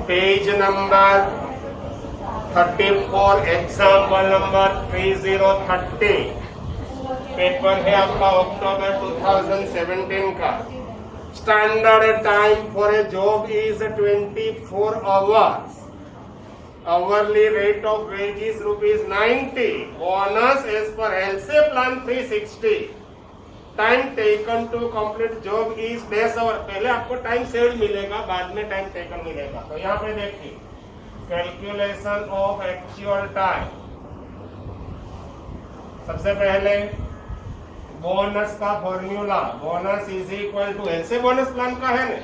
Page number 34, example number 3030। Paper है आपका अक्टूबर 2017 का। Standard time for a job is 24 hours. Hourly rate of wage is ₹90. Bonus as per LC plan 360. Time taken to complete job is डेढ़ hour. पहले आपको time saved मिलेगा, बाद में time taken मिलेगा। तो यहाँ पे देखिए कैलकुलेशन ऑफ एक्चुअल टाइम। सबसे पहले बोनस का formula, bonus is equal to ऐसे बोनस प्लान का है ना,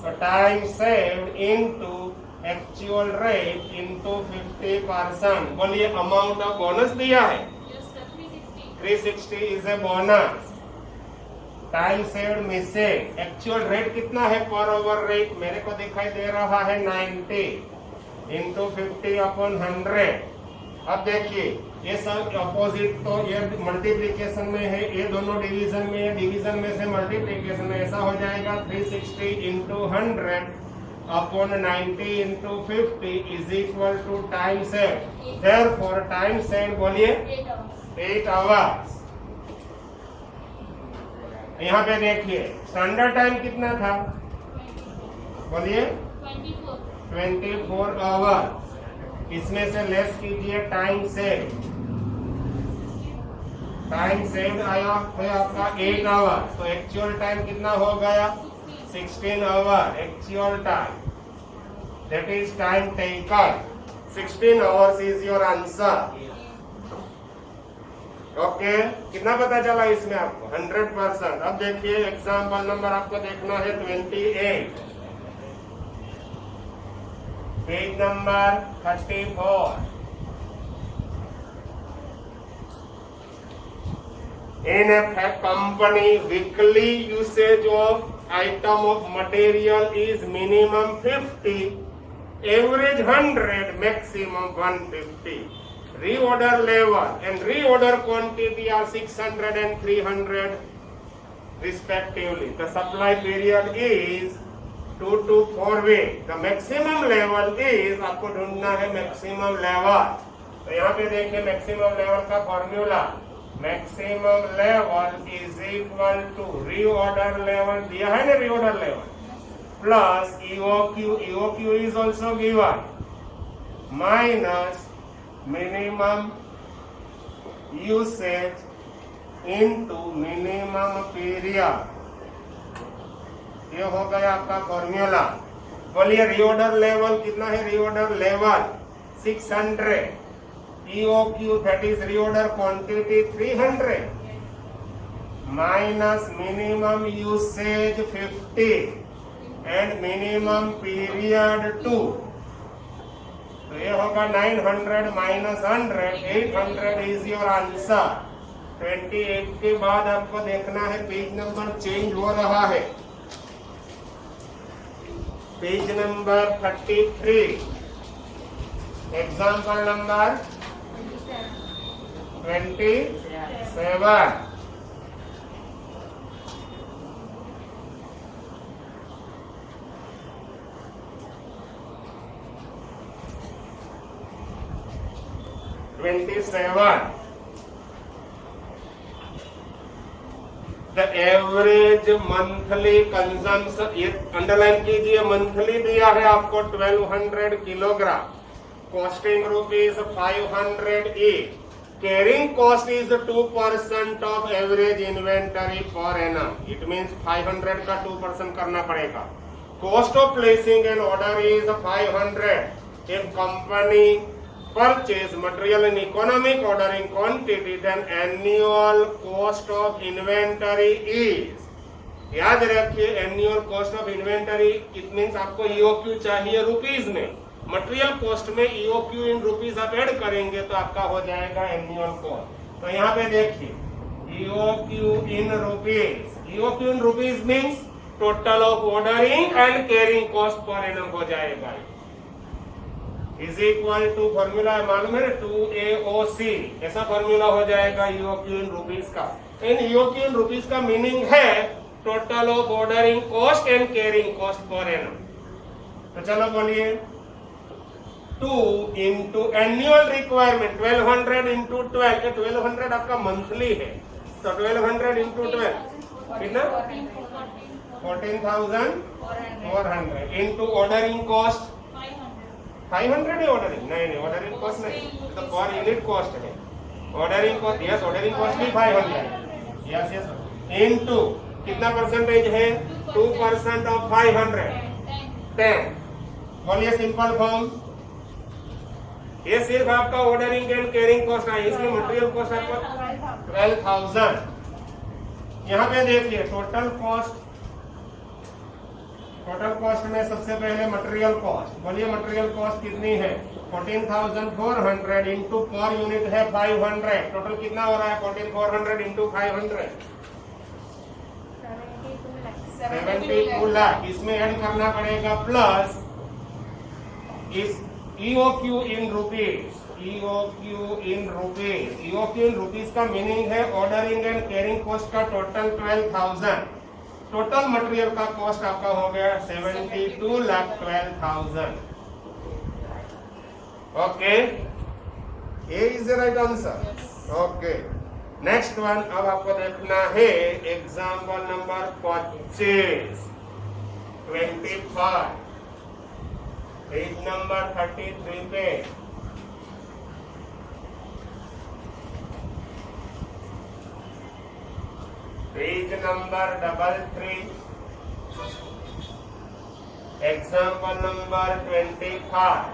तो time saved into actual rate into 50%। बोलिए अमाउंट ऑफ बोनस दिया है 360 is a bonus. Time saved में से एक्चुअल रेट कितना है पर आवर रेट, मेरे को दिखाई दे रहा है 90 इंटू 50/100। अब देखिए ये सब अपोजिट, तो ये मल्टीप्लीकेशन में है, ये दोनों डिवीजन में है, डिवीजन में से मल्टीप्लीकेशन में ऐसा हो जाएगा 360 into 100/90 into 50 is equal to time saved. Therefore time saved बोलिए 8 आवर्स। यहाँ पे देखिए स्टैंडर्ड टाइम कितना था, बोलिए 24 आवर। इसमें से लेस कीजिए टाइम सेव। टाइम सेव आया है आपका 8 आवर, तो एक्चुअल टाइम कितना हो गया 16 hour. Actual time that is time taken 16 hours is your answer. Okay कितना पता चला इसमें आपको 100%। अब देखिए एग्जाम्पल नंबर आपको देखना है 28, page number 34। In A company weekly usage of item of material is minimum 50, average 100, maximum 150। Reorder level and reorder quantity are 600 and 300 respectively. The supply period is 2 to 4 weeks. The maximum level is, आपको ढूंढना है maximum level। तो यहाँ पे देखिए maximum level का formula, maximum level is equal to reorder level दिया है ना, reorder level plus EOQ, EOQ is also given, minus minimum usage into minimum period. ये हो गया आपका फॉर्मूला। बोलिए रीऑर्डर लेवल कितना है, reorder level 600, EOQ that is reorder quantity 300, minus minimum usage 50 and minimum period 2। तो ये होगा 900 माइनस 100, 800 इज योर आंसर। 28 के बाद आपको देखना है पेज नंबर चेंज हो रहा है। Page number 33, example number 27। The average monthly consumption, ये अंडरलाइन कीजिए, मंथली दिया है आपको 1200 kilogram, costing rupees 500 each, carrying cost is 2% of average inventory for annum. It means 500 का 2% करना पड़ेगा। Cost of placing an order is 500। If company purchase material in economic ordering quantity, then annual cost of inventory is, याद रखिए annual cost of inventory, it means आपको EOQ चाहिए rupees में, material cost में EOQ in rupees आप add करेंगे तो आपका हो जाएगा एनुअल कॉस्ट। तो यहाँ पे देखिए EOQ in rupees, EOQ in rupees means total of ordering and carrying cost per annum हो जाएगा। इज इक्वल टू फॉर्मूला मालूम है 2AOC, ऐसा फॉर्मूला हो जाएगा EOQ इन रुपीज का। इन EOQ इन रुपीज का मीनिंग है total of ordering cost and carrying cost per annum. तो चलो बोलिए 2 इंटू एनुअल रिक्वायरमेंट 1200 इंटू 12, 1200 आपका मंथली है, तो 1200 इंटू 12 कितना 14,400 इंटू ऑर्डरिंग कॉस्ट 500 है। ऑर्डरिंग नहीं, ऑर्डरिंग कॉस्ट नहीं, तो पर यूनिट कॉस्ट है। Ordering cost, yes ordering cost भी 500, यस यस, इंटू कितना परसेंटेज है 2% ऑफ 500 10। बोलिए सिंपल फॉर्म, ये सिर्फ आपका ऑर्डरिंग एंड कैरिंग कॉस्ट है, इसमें मटेरियल कॉस्ट आपको 12,000। यहाँ पे देखिए टोटल कॉस्ट में सबसे पहले मटेरियल कॉस्ट, बोलिए मटेरियल कॉस्ट कितनी है 14,400 इंटू पर यूनिट है 500, टोटल कितना हो रहा है 14,400 इंटू 500 72 लाख। इसमें ऐड करना पड़ेगा प्लस इस EOQ in rupees, EOQ in rupees का मीनिंग है ऑर्डरिंग एंड कैरिंग कॉस्ट का टोटल 12,000, टोटल मटेरियल का कॉस्ट आपका हो गया 72,12,000। Okay, A is the right answer. Okay, next one अब आपको देखना है एग्जाम्पल नंबर 25 पेज नंबर 33 पे। Page number 33 example number 25।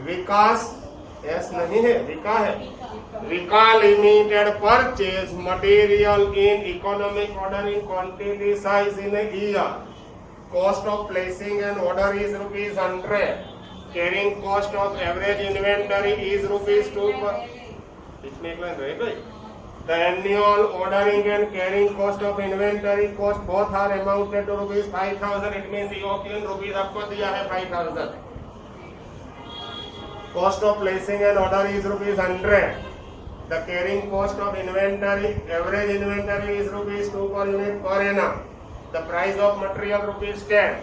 Vikas यस नहीं है, विका है, Vika limited purchase material in economic ordering quantity size in year, cost of placing and order is ₹100, carrying cost of average inventory is ₹2 per. इसमें एक line रहे भाई, the annual ordering and carrying cost of inventory cost both are amounted to ₹5,000, it means EOQ in rupees आपको दिया है 5,000। Cost of placing an order is ₹100. The carrying cost of inventory, average inventory is ₹2 per unit per annum. The price of material ₹10.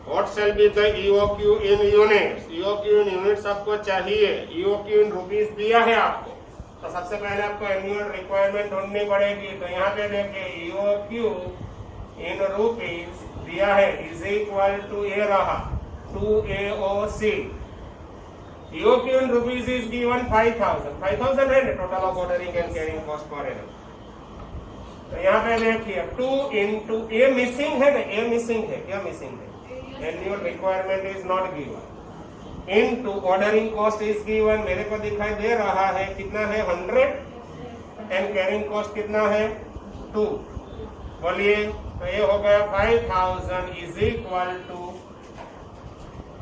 What shall be the EOQ in units? EOQ in units आपको चाहिए, EOQ in rupees दिया है आपको, तो सबसे पहले आपको annual requirement ढूंढनी पड़ेगी। तो यहाँ पे देखिए EOQ in rupees दिया है इज इक्वल टू ये रहा 2AOC। EOQ in rupees is given 5,000 है ना total of ordering and carrying cost per annum. तो यहाँ पे देखिए 2 इंटू ए मिसिंग है ना, ए मिसिंग है, क्या मिसिंग है, annual requirement is not given, into ordering cost is given, मेरे को दिखाई दे रहा है कितना है 100 एंड कैरिंग कॉस्ट कितना है 2। बोलिए, तो ये हो गया 5,000 इज इक्वल टू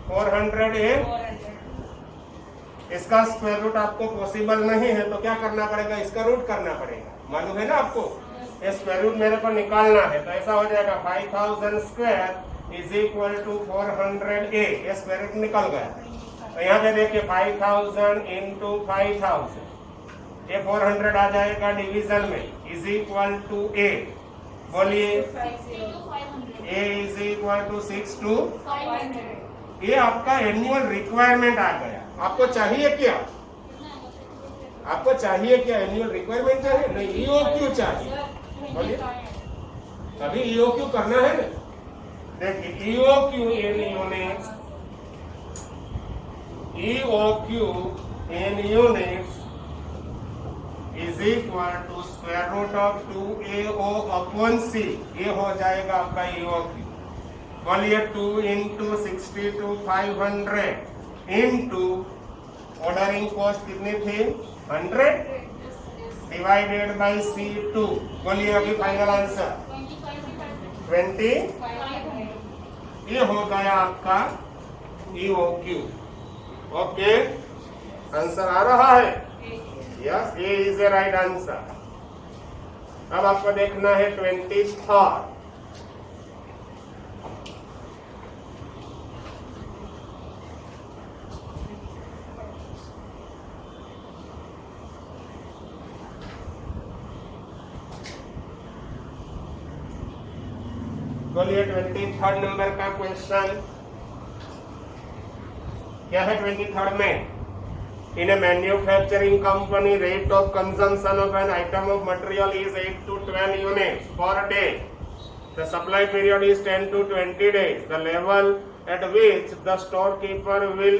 400 है। इसका स्क्वायर रूट आपको पॉसिबल नहीं है, तो क्या करना पड़ेगा, इसका रूट करना पड़ेगा, मालूम है ना आपको, ये स्क्वायर रूट मेरे को निकालना है। तो ऐसा हो जाएगा 5,000 square is equal to 400A, ये स्क्वायर रूट निकल गया। तो यहाँ पे देखिए 5,000 इंटू 5,000, ये 400 आ जाएगा डिवीजन में, इज इक्वल टू A। बोलिए A is equal to 6 to 500। ये आपका एनुअल रिक्वायरमेंट आ गया। आपको चाहिए क्या, आपको चाहिए क्या, एनुअल रिक्वायरमेंट चाहिए नहीं, EOQ चाहिए। बोलिए, अभी EOQ करना है ना। देखिए EOQ in units is equal to square root of 2AO upon C, ये हो जाएगा आपका EOQ। बोलिए 2 इंटू 62,500 इंटू ऑर्डरिंग कॉस्ट कितनी थी 100 डिवाइडेड बाई C2। बोलिए अभी फाइनल आंसर 20, ये हो गया आपका EOQ। ओके, आंसर आ रहा है, यस, ये इज ए राइट आंसर। अब आपको देखना है 23rd। बोलिए 23rd नंबर का क्वेश्चन क्या है 23rd में? In a manufacturing company, rate of consumption of an item of material is 8 to 12 units per day. The supply period is 10 to 20 days. The level at which the storekeeper will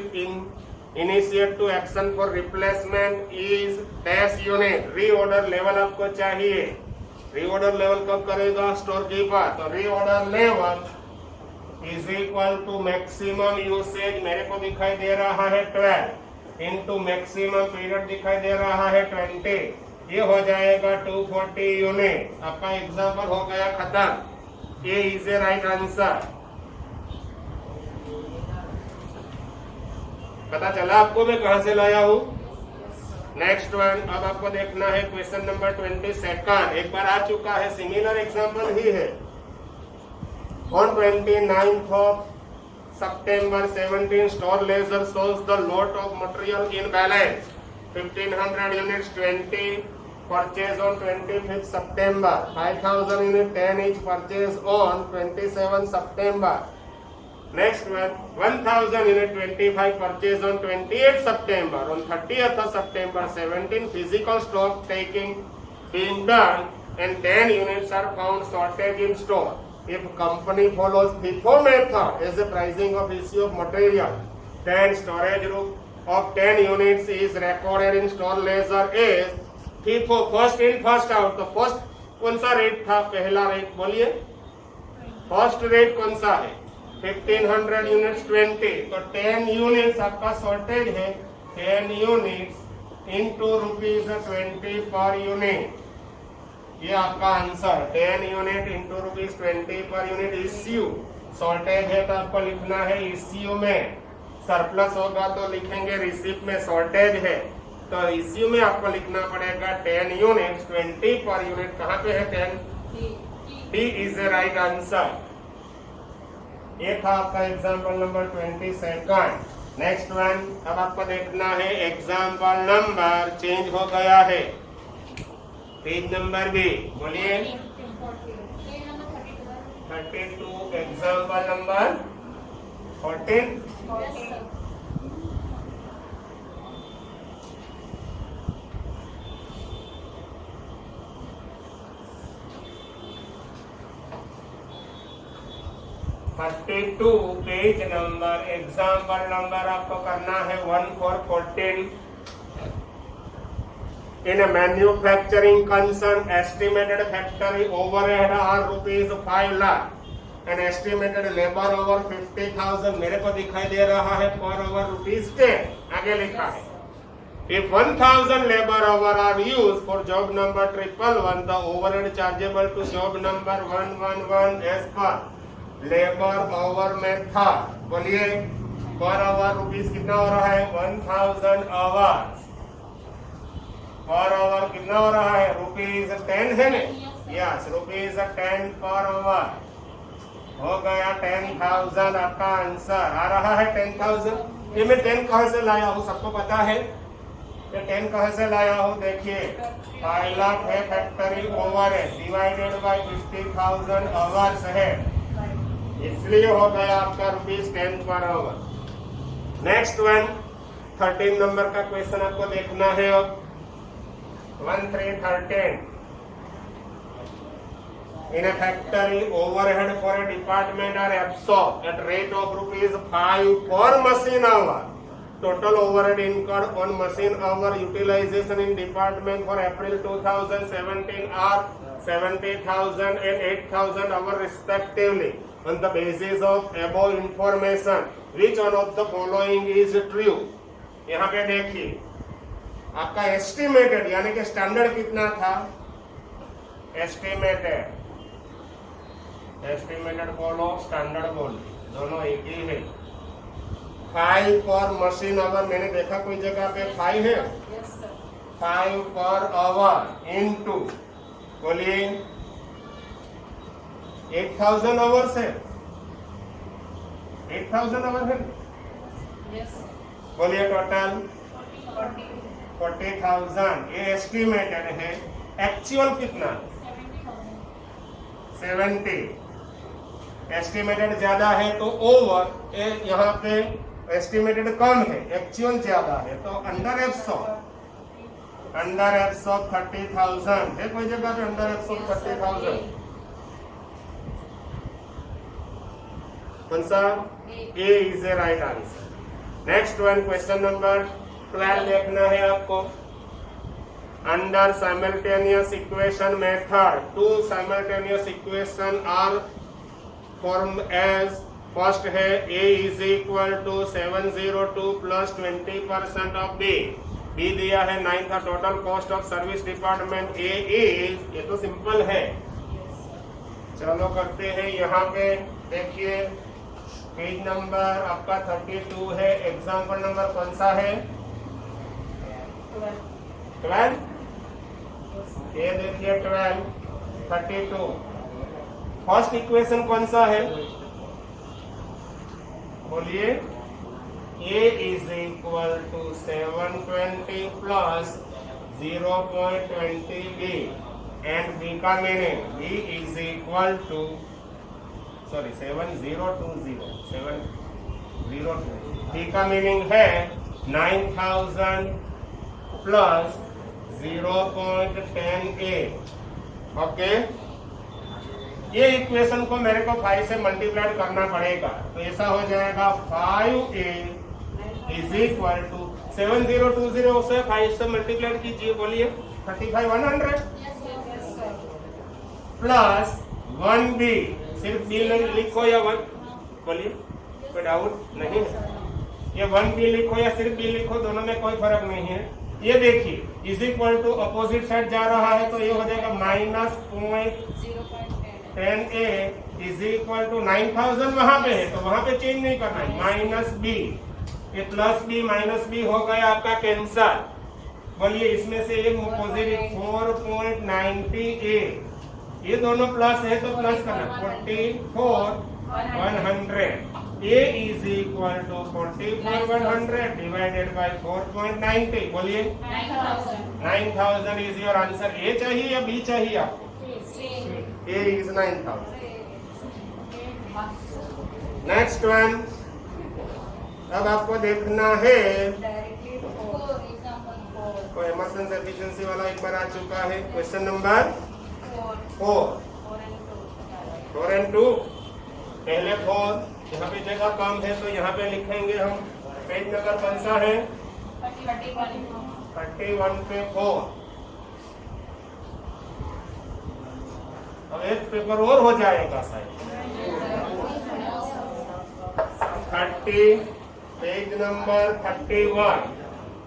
initiate to action for replacement is dash unit. Reorder level आपको चाहिए. Reorder level कब करेगा storekeeper? तो reorder level is equal to maximum usage. मेरे को दिखाई दे रहा है 12 इंटू मैक्सिमम पीरियड दिखाई दे रहा है 20. ये हो जाएगा 240 यूनिट. आपका एग्जाम्पल हो गया खत्म. ये इज ए राइट आंसर. पता चला आपको मैं कहां से लाया हूं? Next one. अब आपको देखना है क्वेश्चन नंबर 22. एक बार आ चुका है, सिमिलर एग्जाम्पल ही है. On 29th of September 17, Store Laser shows the lot of material in balance 1500 units 20 purchase on 25th September. 5000 unit 10 each purchase on 27 September. Next one 1000 unit 25 purchase on 28 September. On 30th of September 17 physical stock taking being done and 10 units are found shortage in store. If company follows FIFO method as a pricing of issue of material, then storage of 10 units is recorded in Store Laser as FIFO, first in first out. तो first कौन सा rate था? पहला rate बोलिए. First rate कौन सा है? 1500 units 20. तो 10 यूनिट्स आपका शॉर्टेज है. 10 यूनिट्स इंटू ₹20 पर यूनिट. ये आपका answer. 10 unit into ₹20 per unit. Issue shortage है तो आपको लिखना है इश्यू में. सरप्लस होगा तो लिखेंगे रिसिप्ट में शॉर्टेज है. तो इश्यू में आपको लिखना पड़ेगा 10 यूनिट 20 पर यूनिट. कहाँ पे है 10? D is a right answer. ये था आपका एग्जाम्पल नंबर 22. Next one. अब आपको देखना है एग्जाम्पल नंबर चेंज हो गया है. पेज नंबर भी बोलिए 32. Example number 14. Page number. Example number आपको करना है 1/14. In a manufacturing concern, estimated factory overhead are ₹5 lakh and estimated labor hour 50,000. मेरे को दिखाई दे रहा है per hour ₹10. आगे लिखा है if 1000 labor hour are used for job number 111, the overhead chargeable to job number 111 as per labor hour method. बोलिए per hour rupees कितना हो रहा है? 1000 आवर्स. पर आवर कितना हो रहा है? ₹10 है ना? Yes, ₹10 per hour. हो गया 10,000. आपका आंसर आ रहा है 10,000. ये मैं 10 कहां से लाया हूँ? सबको पता है ये 10 कहां से लाया हूँ? देखिए 5 लाख है factory overhead divided by 50,000 hours है, इसलिए हो गया आपका ₹10 per hour. Next one 13 number का क्वेश्चन आपको देखना है. अब 13. In a factory, overhead for a department are absorbed at rate of ₹5 per machine hour. Total overhead incurred on machine hour utilization in department for April 2017 are 70,000 and 8,000 hours respectively. On the basis of above information, which one of the following is true? यहाँ पे देखिए आपका estimated यानी कि standard कितना था? Estimated बोलो standard बोलो, दोनों एक ही है. 5 पर मशीन आवर. मैंने देखा कोई जगह पे 5 है. 5 पर आवर इनटू बोलिए 8,000 आवर्स है. 8,000 आवर है. बोलिए टोटल 40,000. ये एस्टिमेटेड है. एक्चुअल कितना? 70. एस्टिमेटेड ज्यादा है तो ओवर, यहाँ पे एस्टिमेटेड कम है, एक्चुअल ज्यादा है तो अंडर एब्सॉर्ब 30,000 है कोई जगह पे अंडर एब्सॉर्ब 30,000 कौन सा? A is a right answer. Next one question number 12 देखना है आपको। Under simultaneous equation method two simultaneous equation are form as, first है a is equal to 702 plus 20% of b, b दिया है 9 का total cost of service department a is, ये तो simple है, चलो करते हैं। यहाँ पे देखिए पेज नंबर आपका 32 है, एग्जाम्पल नंबर कौन सा है? 12, ये देखिए 12 32। फर्स्ट इक्वेशन कौन सा है बोलिए? a is equal to 720 plus 0.20 b and b का meaning b is equal to 7020 b का मीनिंग है 9,000 प्लस 0.10a। ओके, ये इक्वेशन को मेरे को 5 से मल्टीप्लाई करना पड़ेगा, तो ऐसा हो जाएगा 5a इज इक्वल टू 7020 से 5 से मल्टीप्लाई कीजिए, बोलिए 35,100 प्लस 1b, सिर्फ b लिखो या 1 बोलिए, कोई डाउट नहीं है? ये 1b लिखो या सिर्फ b लिखो, दोनों में कोई फर्क नहीं है। ये देखिए is equal to opposite side जा रहा है तो ये हो जाएगा -0.10a इज इक्वल टू 9,000 वहां पे है तो वहां पे चेंज नहीं करना है, -b, ये प्लस b माइनस b हो गया आपका कैंसर। बोलिए इसमें से एक अपोजिट 4.90a, ये दोनों प्लस है तो प्लस करना 44,100, a is equal to 44,100 divided by 4.90, बोलिए 9,000 इज योर आंसर। ए चाहिए या बी चाहिए आपको? a is 9,000। नेक्स्ट वन, अब आपको देखना है, कोई इमर्सन एफिशिएंसी वाला एक बार आ चुका है, क्वेश्चन नंबर 4 and 2। पहले 4, यहाँ पे जगह कम है तो यहाँ पे लिखेंगे हम, पेज नंबर कौन सा है? 31 पे 4। अब एक पेपर और हो जाएगा शायद। 30 पेज नंबर 31,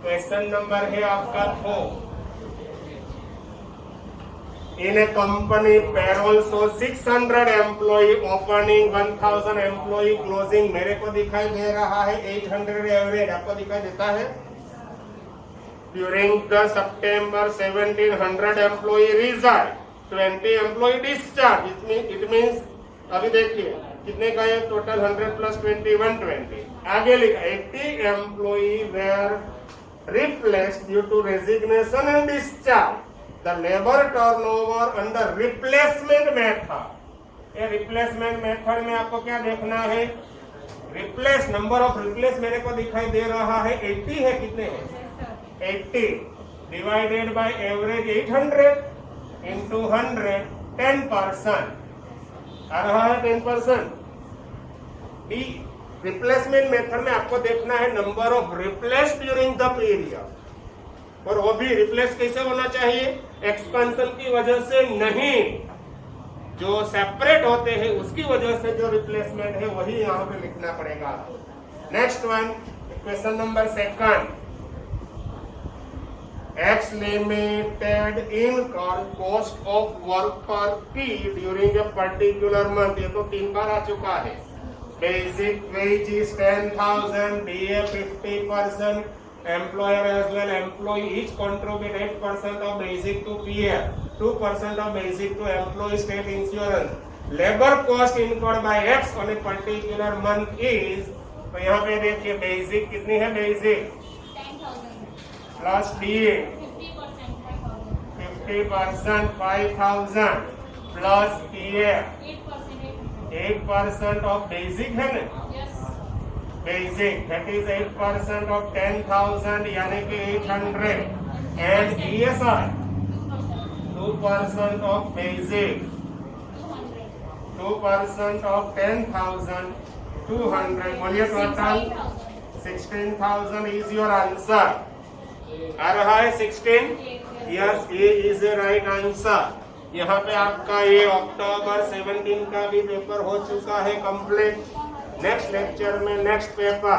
क्वेश्चन नंबर है आपका 4। In a company payroll so 600 employee opening, 1000 employee closing, मेरे को दिखाई दे रहा है 800 एवरेज, आपको दिखाई देता है? During the September 1700 employee resign, 20 employee discharge, it means अभी देखिए कितने का है टोटल? 100 प्लस 20 120। आगे लिखा 80 employee were replaced due to resignation and discharge. The labor turnover under replacement method, ये रिप्लेसमेंट मेथड में आपको क्या देखना है? रिप्लेस, नंबर ऑफ रिप्लेस मेरे को दिखाई दे रहा है 80 है, कितने है? 80 डिवाइडेड बाय एवरेज 800 इंटू 100, 10% आ रहा है 10%। बी, रिप्लेसमेंट मेथड में आपको देखना है number off replace during the period, और वो भी रिप्लेस कैसे होना चाहिए? एक्सपेंशन की वजह से नहीं, जो सेपरेट होते हैं उसकी वजह से जो रिप्लेसमेंट है वही यहाँ पे लिखना पड़ेगा। Next one, question number 2, X limited incur cost of work per P during a particular month, ये तो 3 बार आ चुका है। Basic wage is 10,000, DA 50%, employer as well employee each contribute 8% of basic to PF, 2% of basic to employee state insurance. Labor cost incurred by X on a particular month is, तो यहाँ पे देखिए basic कितनी है? Basic 10,000 plus DA 50% 5,000 plus PF 8% of basic है ना, basic that is 8% of 10,000 यानी कि 800 and ESR 2% of basic 2% of 10,000 200 बोलिए टोटल 16,000 इज योर आंसर। आ रहा है 16? Yes, A is a right answer. यहाँ पे आपका ये अक्टूबर 17 का भी पेपर हो चुका है कंप्लीट। नेक्स्ट लेक्चर में नेक्स्ट पेपर